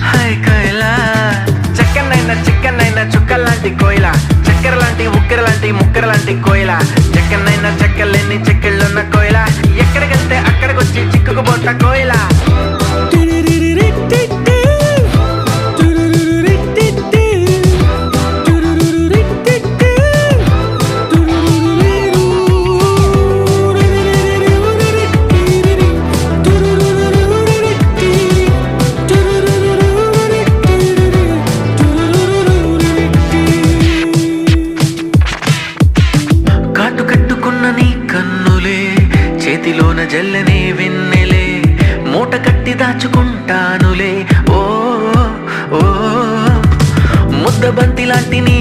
high కోయిలా చిక్కనైనా చుక్కల్లాంటి కోయిల చక్కెర లాంటి ఉక్కెర లాంటి ముక్కెర లాంటి కోయిల చెక్కనైనా చెక్కలేని చెక్కిళ్ళున్న కోయిల ఎక్కడికెళ్తే అక్కడికొచ్చి చిక్కుకుపోతా కోయిల చేతిలోన జల్లనే వెన్నెలే మూట కట్టి దాచుకుంటానులే ఓ ఓ ముద్దబంతి లాంటి నీ